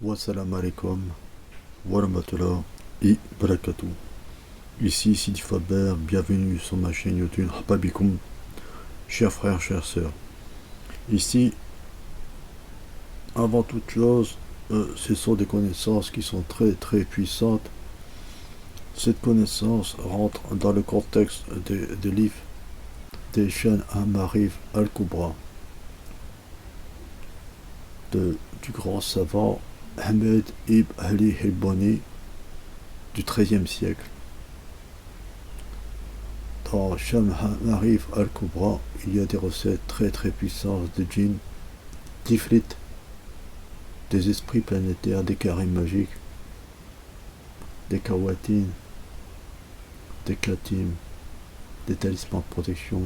Wassalamu alaikum wa rahmatullah et barakatuh. Ici Sidi Faber, bienvenue sur ma chaîne YouTube Hababikoum, chers frères, chères sœurs. Ici, avant toute chose, ce sont des connaissances qui sont très très puissantes. Cette connaissance rentre dans le contexte des livres des chaînes Al-Ma'arif Al-Kubra du grand savant Ahmed ibn Ali Helbani du XIIIe siècle. Dans Sham Al-Ma'arif Al-Kubra, il y a des recettes très très puissantes de djinns, d'ifrit, des esprits planétaires, des karim magiques, des kawatines, des katim, des talismans de protection,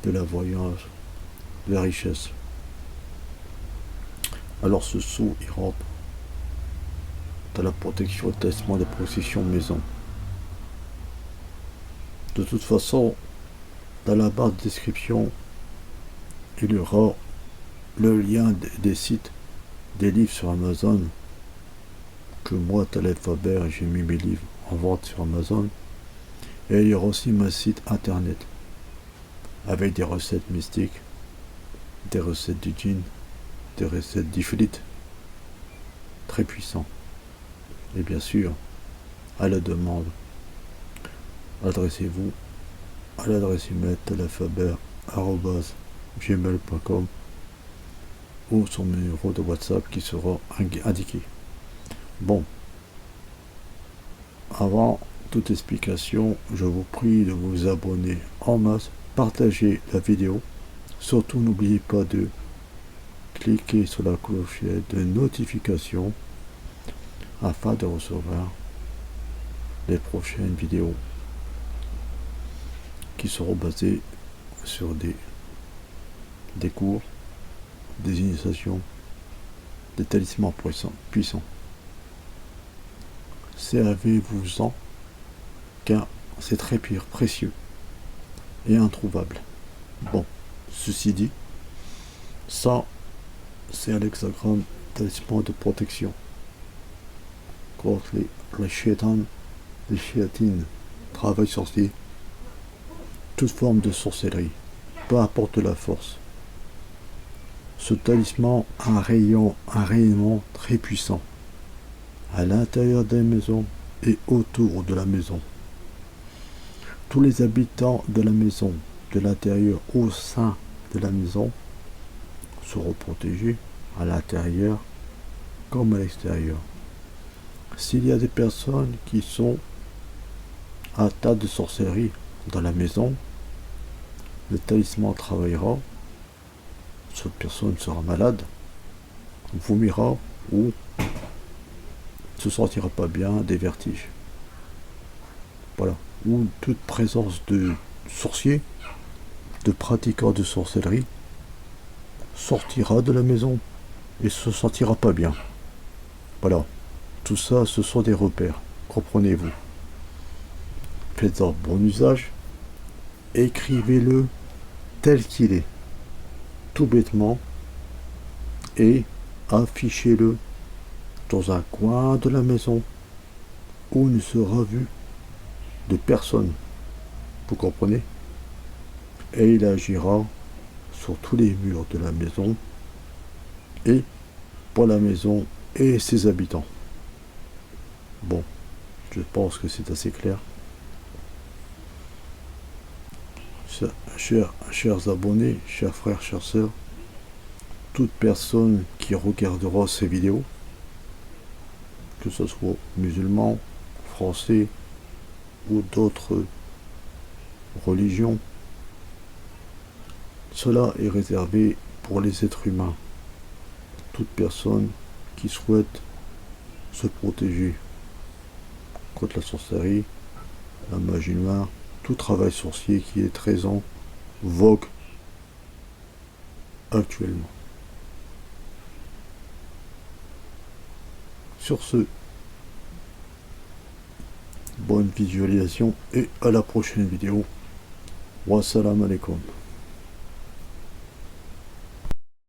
de la voyance, de la richesse. Alors ce sceau, il rentre dans la protection, le talisman de protection maison. De toute façon, dans la barre de description, il y aura le lien des sites, des livres sur Amazon, que moi, Taleb Faber, j'ai mis mes livres en vente sur Amazon. Et il y aura aussi mon site internet, avec des recettes mystiques, des recettes du djinn, des recettes d'ifrit, très puissants. Et bien sûr, à la demande, adressez-vous à l'adresse email talebfaber@gmail.com ou son numéro de WhatsApp qui sera indiqué. Bon, avant toute explication, je vous prie de vous abonner en masse, partager la vidéo. Surtout, n'oubliez pas de cliquer sur la clochette de notification afin de recevoir les prochaines vidéos qui seront basées sur des cours, des initiations, des talismans puissants. Servez-vous-en, car c'est très précieux et introuvable. Bon, ceci dit, ça, c'est un hexagramme talisman de protection contre les chétans, les chéatines, travail sorcier, toute forme de sorcellerie, peu importe la force. Ce talisman a un rayonnement très puissant à l'intérieur des maisons et autour de la maison. Tous les habitants de la maison, de l'intérieur au sein de la maison, seront protégés à l'intérieur comme à l'extérieur. S'il y a des personnes qui sont atteintes de sorcellerie dans la maison, le talisman travaillera, cette personne sera malade, vomira ou se sentira pas bien, des vertiges. Voilà. Ou toute présence de sorciers, de pratiquants de sorcellerie, sortira de la maison et se sentira pas bien. Voilà. Tout ça, ce sont des repères. Comprenez-vous. Faites-en bon usage. Écrivez-le tel qu'il est, tout bêtement, et affichez-le dans un coin de la maison où il ne sera vu de personne. Vous comprenez? Et il agira sur tous les murs de la maison et pour la maison et ses habitants. Bon, je pense que c'est assez clair. Chers abonnés, chers frères, chères sœurs, toute personne qui regardera ces vidéos, que ce soit musulmans, français ou d'autres religions, cela est réservé pour les êtres humains. Toute personne qui souhaite se protéger contre la sorcellerie, la magie noire, tout travail sorcier qui est très en vogue actuellement. Sur ce, bonne visualisation et à la prochaine vidéo. Wassalamu alaikum.